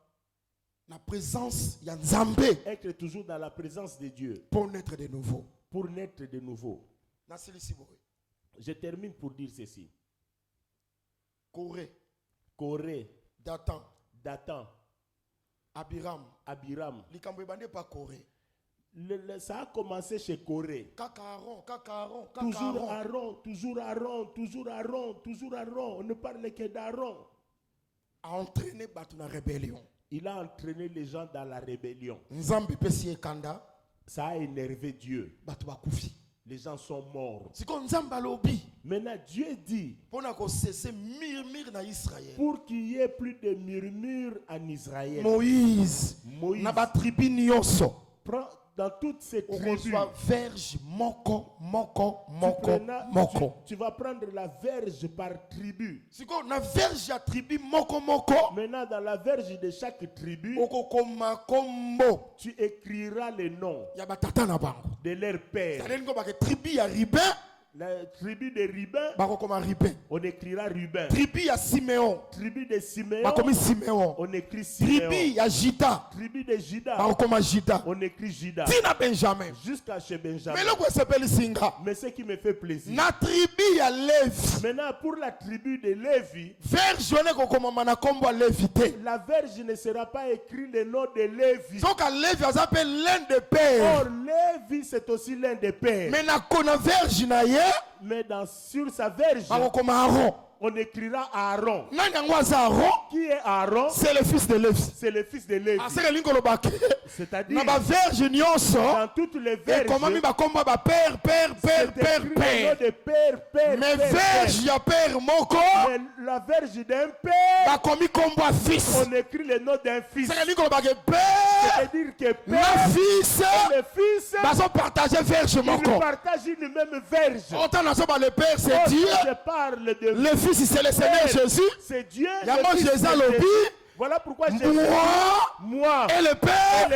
Être toujours dans la présence de Dieu. Pour naître de nouveau. Pour naître de nouveau. Je termine pour dire ceci. Corée. Dathan. Abiram. Ça a commencé chez Corée. Toujours Aaron. On ne parle que d'Aaron. Il a entraîné les gens dans la rébellion. Ça a énervé Dieu. Les gens sont morts. Maintenant, Dieu dit pour qu'il y ait plus de murmures en Israël. Moïse. Prends dans toutes ces tribus. Verge, tu vas prendre la verge par tribu. Maintenant, dans la verge de chaque tribu, tu écriras les noms de leurs pères. La tribu de Ruben, on écrira Ruben. Tribu à Siméon. Tribu de Siméon, on écrit Siméon. Tribu à Juda. Tribu de Juda, on écrit Juda. Benjamin. Jusqu'à chez Benjamin. Mais ce qui me fait plaisir. Na tribu à Lévi. Maintenant, pour la tribu de Lévi, la verge ne sera pas écrit le nom de Lévi. Or, Lévi, c'est aussi l'un des pères. Mais sur sa verge, on écrira Aaron. Qui est Aaron? C'est le fils de Lévi. C'est le fils de Lévi. C'est-à-dire, dans toutes les verges, c'est écrit le nom de père. Mais verge ya père moko. Mais la verge d'un père, on écrit le nom d'un fils. C'est-à-dire que père et le fils, ils partagent une même verge. Le père c'est Dieu. Je parle de le fils c'est le Seigneur Jésus. C'est Dieu. Voilà pourquoi moi et le Père,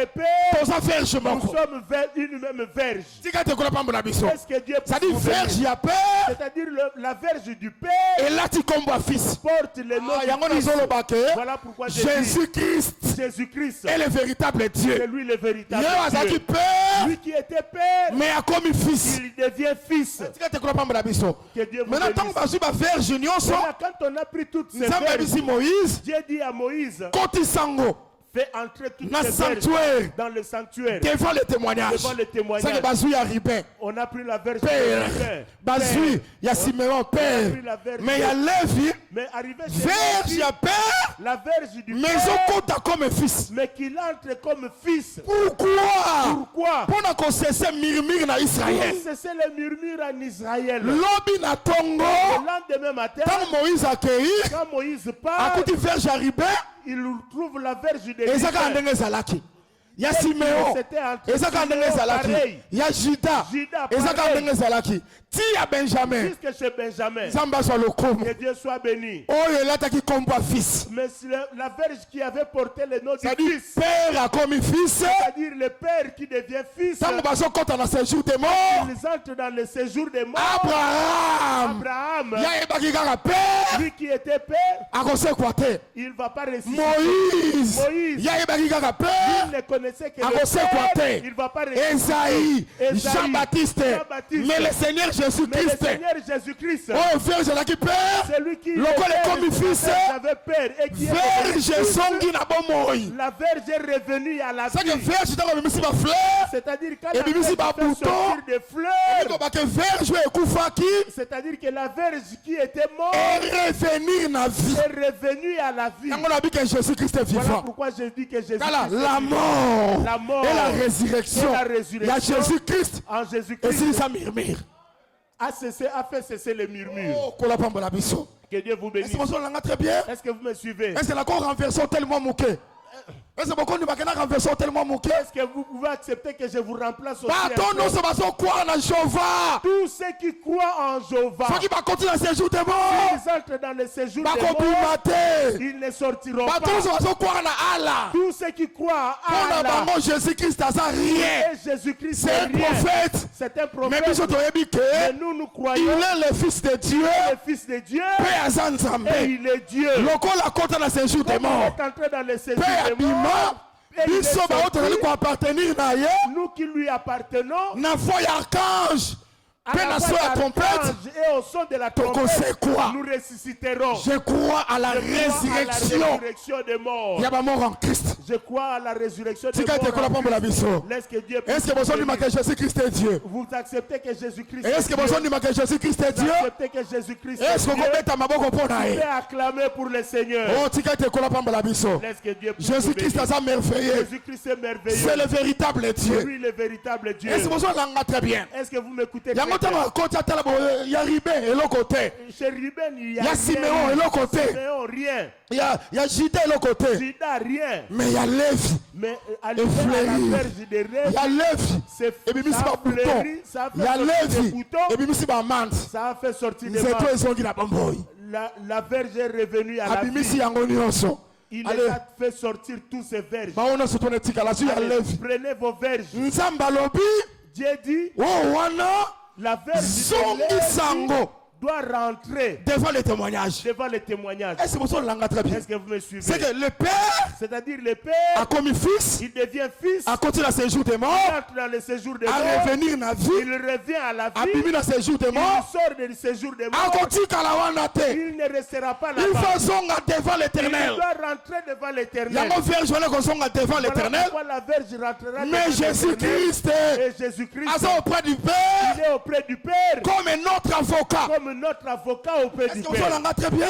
nous sommes une même verge. Qu'est-ce que Dieu ça dit verge ya père. C'est-à-dire la verge du Père. Et là tu combats fils. Porte le nom du Fils. Voilà pourquoi Jésus-Christ est le véritable Dieu. C'est lui le véritable Dieu. Lui qui était Père, mais a commis fils. Il devient fils. Que Dieu vous bénisse. Quand on a pris toutes ces verges, Dieu dit à Moïse, fais entrer toutes ces verges dans le sanctuaire. Devant le témoignage. On a pris la verge de Père. Il y a Siméon, Père. Mais il y a Lévi. Mais arrivé verge à Père. La verge du mais Père. Comme fils. Mais qu'il entre comme fils. Pourquoi? Pour cesser murmure en Israël. Pour cesser les murmures en Israël. Lobi na Tongo. Le lendemain matin. Quand Moïse accueillit. Quand Moïse part. Verge à Ribé. Il trouve la verge de Ribé. Il y a Siméon, il y a Juda, il y a Benjamin. Jusque chez Benjamin. Que Dieu soit béni. Oh, il a qui combat fils. Mais la verge qui avait porté le nom du fils. Père a commis fils. C'est-à-dire le père qui devient fils. Ils entrent dans le séjour des morts. Abraham. Lui qui était père. Il ne va pas ressusciter. Moïse. Il ne connaissait que le père. Il ne va pas ressusciter. Esaïe. Jean-Baptiste. Mais le Seigneur Jésus-Christ. Oh, verge la qui père. C'est lui qui comme fils. Verge songi na bomoi. La verge est revenue à la vie. C'est-à-dire quand la verge fait sortir des fleurs. C'est-à-dire que la verge qui était morte est revenue à la vie. Voilà pourquoi je dis que Jésus la mort et la résurrection. Il y a Jésus-Christ. En Jésus-Christ. Et si ça murmure. A fait cesser les murmures. Que Dieu vous bénisse. Est-ce que vous me suivez? Est-ce que la cour renversée tellement moqué? Est-ce que vous pouvez accepter que je vous remplace aussi? Tous ceux qui croient en Jéhovah, ils entrent dans le séjour des morts, ils ne sortiront pas. Tous ceux qui croient à Allah, Jésus-Christ c'est un prophète. C'est un prophète. Mais nous croyons il est le fils de Dieu. Le fils de Dieu. Et il est Dieu. Il est entré dans le séjour des morts. Nous qui lui appartenons, et au son de la trompette, nous ressusciterons. Je crois à la résurrection des morts. En Christ. Je crois à la résurrection des morts. Est-ce que Jésus-Christ est Dieu? Vous acceptez que Jésus-Christ est Dieu? Est-ce que Jésus-Christ est Dieu? Est-ce que vous pouvez acclamer pour le Seigneur? Jésus-Christ est merveilleux. C'est le véritable Dieu. Lui le véritable Dieu. Est-ce que vous m'écoutez très bien? Il y a Ruben et l'autre côté. Chez Ruben, il y a Siméon et l'autre côté. Siméon, rien. Il y a Judas et l'autre côté. Judas, rien. Mais il y a Lévi. Mais à la verge de Lévi, il y a Lévi. Et puis ça a fleuri, il y a Lévi. Et puis ça a mante. Ça a fait sortir des mantes. La verge est revenue à la vie. Il les a fait sortir tous ces verges. Allez, prenez vos verges. Dieu dit, la verge de Lévi doit rentrer devant les témoignages. Est-ce que vous me suivez? C'est que le Père, c'est-à-dire le Père, a commis fils, il devient fils, à continuer le séjour des morts, il entre dans le séjour des morts, à revenir dans la vie, il revient à la vie, à vivre dans le séjour des morts, il sort du séjour des morts, il ne restera pas là-bas. Il faut devant l'éternel. Il doit rentrer devant l'éternel. Devant l'éternel. La verge rentrera. Mais Jésus-Christ est auprès du Père. Il est auprès du Père. Comme notre avocat. Comme notre avocat auprès du Père.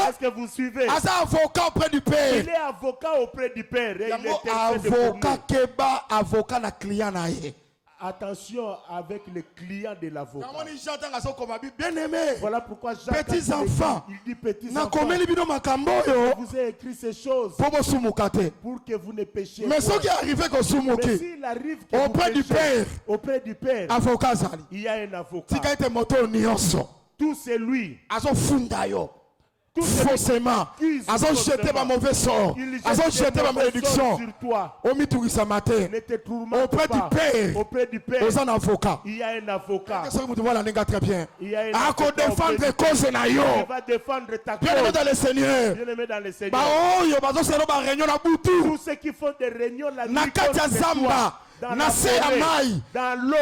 Est-ce que vous suivez? Avocat auprès du Père. Il est avocat auprès du Père. Et il est avocat keba avocat na client na ye. Attention avec les clients de l'avocat. Bien-aimé. Voilà pourquoi Jacques petits enfants. Il dit petits enfants. Je vous ai écrit ces choses pour que vous ne péchiez. Mais ce qui arrive que s'il arrive que auprès du Père, avocat il y a un avocat. Tout c'est lui. Faussement, ils ont jeté ma mauvaise sort, ils ont jeté ma malédiction. Auprès du Père, aux avocat. Il y a un avocat. Très bien. Il y a un avocat. Défendre cause na yo. Il va défendre ta cause. Bien-aimé dans le Seigneur. Bien-aimé dans le Seigneur. Tous ceux qui font des réunions la nuit dans l'eau,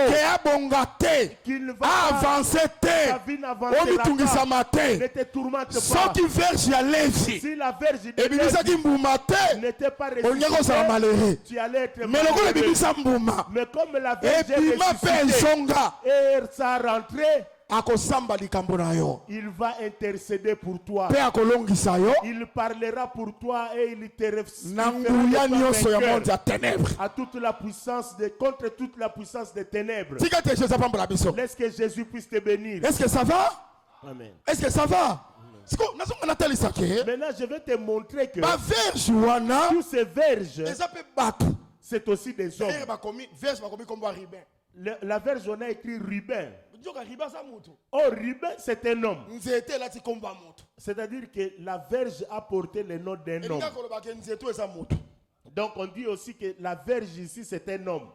qu'il va avancer, ne te tourmente pas. Si la verge de Lévi n'était pas ressuscitée, tu allais être malheureux. Mais comme la verge est ressuscitée et ça a rentré, il va intercéder pour toi. Il parlera pour toi et il te à toute la puissance contre toute la puissance des ténèbres. Laisse que Jésus puisse te bénir. Est-ce que ça va? Amen. Est-ce que ça va? Maintenant, je vais te montrer que tous ces verges, c'est aussi des hommes. La verge, on a écrit Ruben. Oh, Ruben, c'est un homme. C'est-à-dire que la verge a porté le nom d'un homme. Donc on dit aussi que la verge ici c'est un homme.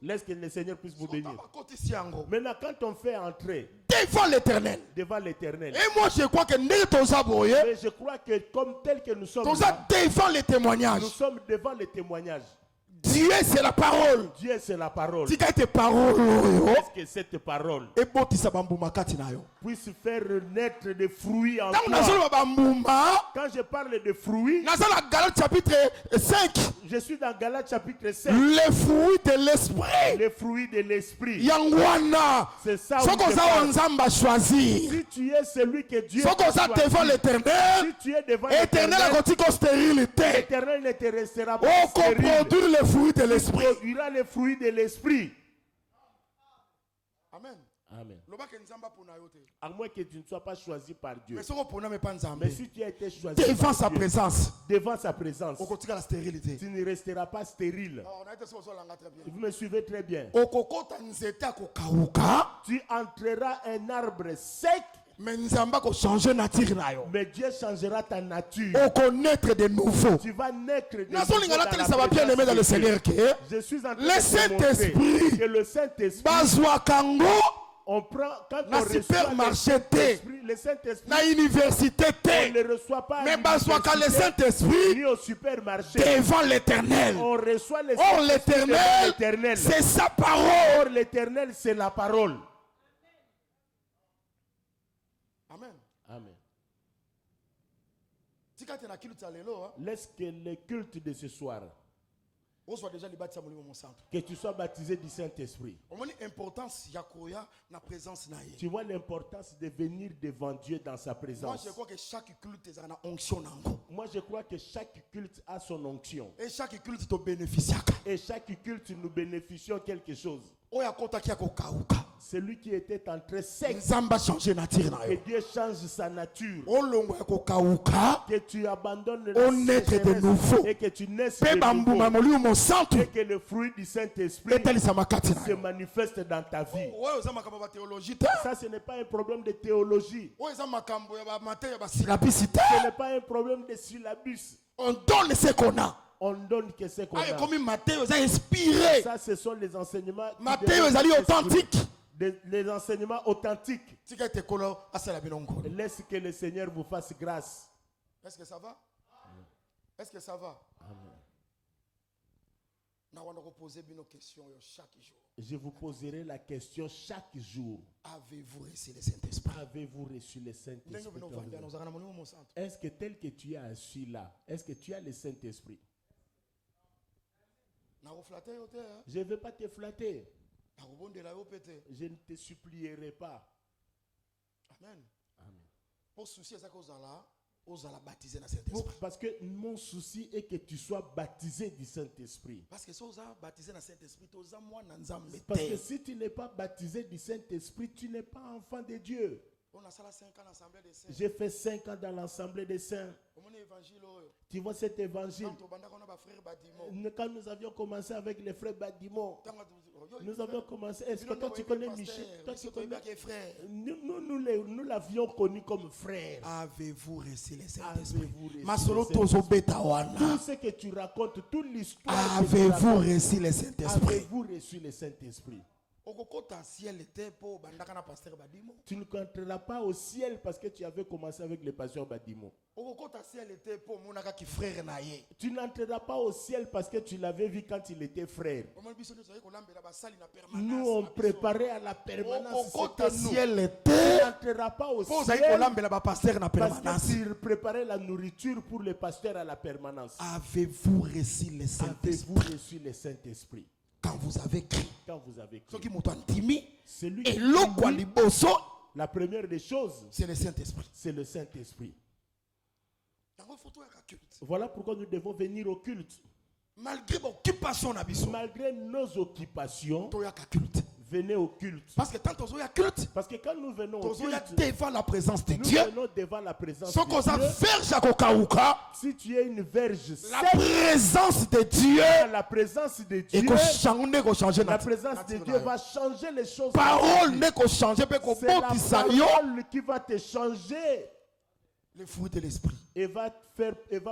Laisse que le Seigneur puisse vous bénir. Maintenant quand on fait entrer devant l'éternel. Et moi je crois que mais je crois que comme tel que nous sommes là, devant les témoignages. Nous sommes devant les témoignages. Dieu c'est la parole. Dieu c'est la parole. Est-ce que cette parole puisse faire naître des fruits en toi? Quand je parle de fruits, chapitre 5. Je suis dans Galates chapitre 5. Les fruits de l'esprit. Les fruits de l'esprit. C'est ça où choisi. Si tu es celui que Dieu a choisi devant l'éternel, si tu es devant l'éternel l'éternel ne te restera pas produire les fruits de l'esprit. Produira les fruits de l'esprit. Amen. Amen. À moins que tu ne sois pas choisi par Dieu. Mais si tu as été choisi devant sa présence, tu ne resteras pas stérile. Vous me suivez très bien. Tu entreras un arbre sec. Mais Dieu changera ta nature. Naître de nouveau. Tu vas naître de nouveau. Dans le Seigneur. Je suis en train de montrer que le Saint-Esprit, on prend quand on reçoit le Saint-Esprit, on ne le reçoit pas le Saint-Esprit ni au supermarché. Devant l'éternel. On reçoit le Saint-Esprit devant l'éternel. C'est sa parole. Or l'éternel c'est la parole. Amen. Amen. Laisse que le culte de ce soir, que tu sois baptisé du Saint-Esprit. Tu vois l'importance de venir devant Dieu dans sa présence. Moi je crois que chaque culte a une onction. Moi je crois que chaque culte a son onction. Et chaque culte te bénéficie. Et chaque culte nous bénéficions quelque chose. Celui qui était en très sec. Nzamba changer nature na Que yo. Dieu change sa nature. Olongo ya kokauka. Que tu abandonnes On naître de nouveau. et que tu naisses Pe de bambuma nouveau. molimo santu. Et que le fruit du Saint-Esprit Etalisa makati na se yo. manifeste dans ta vie. Oyo za makambo ba théologie te. Ça, ce n'est pas un problème de théologie. Oyo za makambo ya ba matin ya ba silabisite. Ce n'est pas un problème de syllabus. On donne ce qu'on a. On donne que ce qu'on Aïe, a. comme Matthieu est inspiré. Ça, ce sont les enseignements. Matthieu est authentique. Les enseignements authentiques. Est-ce Laisse que le Seigneur vous fasse grâce. que ça va? Est-ce que ça va? Amen. Je vous poserai la question chaque jour. Avez-vous reçu le Saint-Esprit? Avez-vous reçu le Saint-Esprit? Est-ce que tel que tu es assis là, est-ce que tu as le Saint-Esprit? Je ne vais pas te flatter. Je ne te supplierai pas. Amen. Amen. Parce que mon souci est que tu sois baptisé du Saint-Esprit. Parce que si tu n'es pas baptisé du Saint-Esprit, tu n'es pas enfant de Dieu. J'ai fait 5 ans dans l'Assemblée des Saints. Tu vois cet évangile. Quand nous avions commencé avec les frères Badimo, nous avions commencé. Est-ce que toi tu connais Michel? Toi, tu connais? Nous l'avions connu comme frère. Avez-vous reçu le Saint-Esprit? Tout ce que tu racontes, toute l'histoire. Avez-vous reçu le Saint-Esprit? Avez-vous reçu le Saint-Esprit? Tu ne compteras pas au ciel parce que tu avais commencé avec le pasteur Badimo. Tu n'entreras pas au ciel parce que tu l'avais vu quand il était frère. Nous, on préparait à la permanence. Tu n'entreras pas au ciel parce que tu préparais la nourriture pour le pasteur à la permanence. Avez-vous reçu le Saint-Esprit? Avez-vous reçu le Saint-Esprit? Quand vous avez crié. Quand vous avez crié. Celui qui dit, la première des choses, c'est le Saint-Esprit. C'est le Saint-Esprit. Voilà pourquoi nous devons venir au culte. Malgré nos occupations, venez au culte. Parce que quand nous venons au culte, devant la présence de Dieu, devant la présence de Dieu. Si tu es une verge sèche, la présence de Dieu, la présence de Dieu, la présence de Dieu va changer les choses. C'est la parole qui va te changer. Le fruit de l'esprit. Et va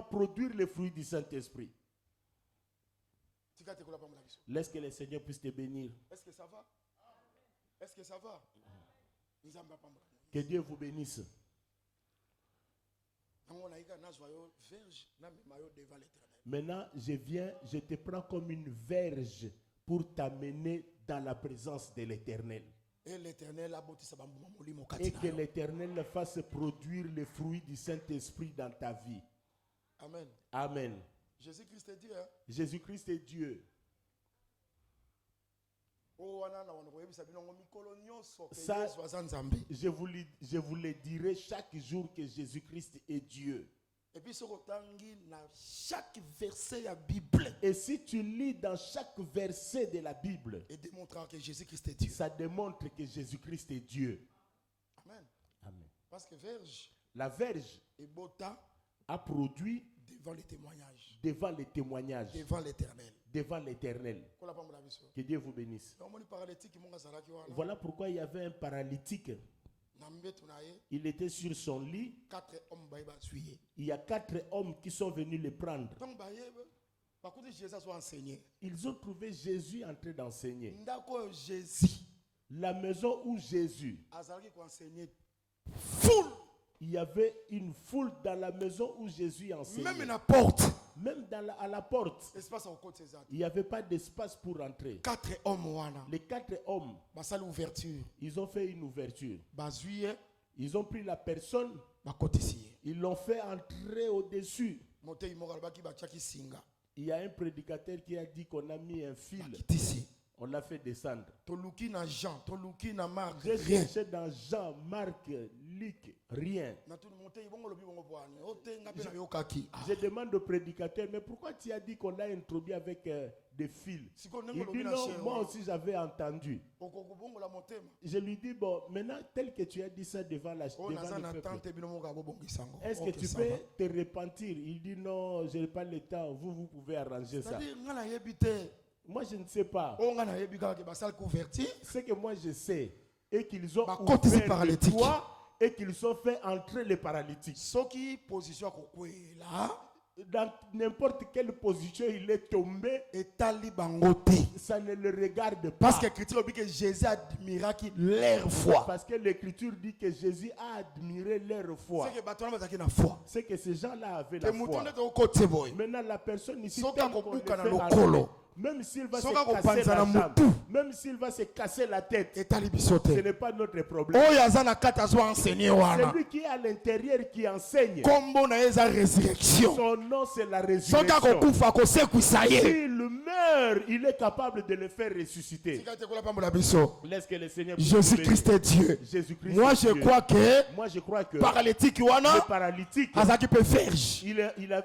produire le fruit du Saint-Esprit. Laisse que le Seigneur puisse te bénir. Est-ce que ça va? Est-ce que ça va? Que Dieu vous bénisse. Maintenant, je te prends comme une verge pour t'amener dans la présence de l'Éternel. Et que l'Éternel fasse produire le fruit du Saint-Esprit dans ta vie. Amen. Amen. Jésus-Christ est Dieu. Hein? Jésus-Christ est Dieu. Ça, je vous le dirai chaque jour que Jésus-Christ est Dieu. Et puis, chaque verset de la Bible. Et si tu lis dans chaque verset de la Bible, et démontrant que Jésus-Christ est Dieu. Ça démontre que Jésus-Christ est Dieu. Amen. Amen. Parce que la verge a produit devant les témoignages. Devant les témoignages. Devant l'Éternel. Devant l'Éternel. Que Dieu vous bénisse. Voilà pourquoi il y avait un paralytique. Il était sur son lit. Il y a 4 hommes qui sont venus le prendre. Ils ont trouvé Jésus en train d'enseigner. La maison où Jésus. Il y avait une foule dans la maison où Jésus enseignait. Même à la porte. Même à la porte. Il n'y avait pas d'espace pour entrer. 4 hommes. Les 4 hommes. Ils ont fait une ouverture. Ils ont pris la personne. Ils l'ont fait entrer au-dessus. Il y a un prédicateur qui a dit qu'on a mis un fil. On l'a fait descendre. J'ai cherché dans Jean, Marc, rien. Je demande au prédicateur, mais pourquoi tu as dit qu'on l'a introduit avec des fils? Il dit non, moi aussi j'avais entendu. Je lui dis, bon, maintenant tel que tu as dit ça devant le peuple, est-ce que tu peux te repentir? Il dit non, je n'ai pas le temps, vous pouvez arranger ça. Moi je ne sais pas. Ce que moi je sais est qu'ils ont ouvert le toit et qu'ils ont fait entrer les paralytiques. Dans n'importe quelle position il est tombé, ça ne le regarde pas. Parce que l'Écriture dit que Jésus admira leur foi. Parce que l'Écriture dit que Jésus a admiré leur foi. C'est que ces gens-là avaient la foi. Maintenant la personne ici, même s'il va se casser la jambe, même s'il va se casser la tête, ce n'est pas notre problème. C'est lui qui est à l'intérieur qui enseigne. Son nom c'est la résurrection. S'il meurt, il est capable de le faire ressusciter. Laisse que le Seigneur. Jésus-Christ est Dieu. Moi je crois que paralytique le paralytique,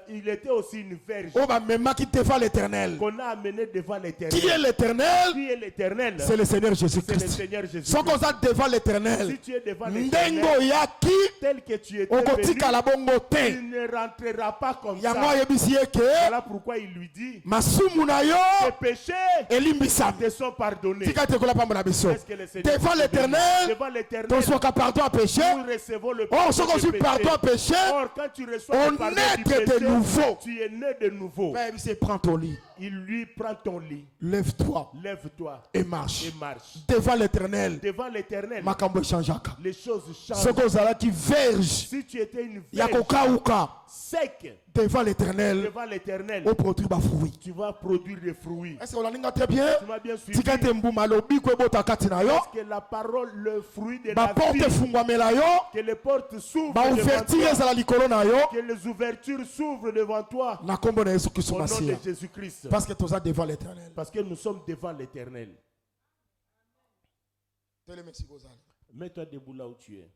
il était aussi une verge qu'on a amené devant l'Éternel. Qui est l'Éternel? Qui est l'Éternel? C'est le Seigneur Jésus-Christ. Sans qu'on soit devant l'Éternel, si tu es devant l'Éternel, tel que tu étais venu, il ne rentrera pas comme ça. Voilà pourquoi il lui dit, tes péchés te sont pardonnés. Devant l'Éternel, nous pardon à péché. Or, ce qu'on suit pardon à péché, quand tu reçois le pardon du péché, tu es né de nouveau. Prends ton lit. Il lui prend ton lit. Lève-toi. Lève-toi. Et marche. Et marche. Devant l'Éternel. Devant l'Éternel. Les choses changent. Ce qu'on a qui verge. Si tu étais une verge sec. Devant l'Éternel. Devant l'Éternel. Tu vas produire des fruits. Est-ce qu'on a très bien? Tu m'as bien suivi. Parce que la parole, le fruit de la vie, que les portes s'ouvrent devant toi, que les ouvertures s'ouvrent devant toi. Au nom de Jésus-Christ. Parce que tu es devant l'Éternel. Parce que nous sommes devant l'Éternel. Mets-toi debout là où tu es.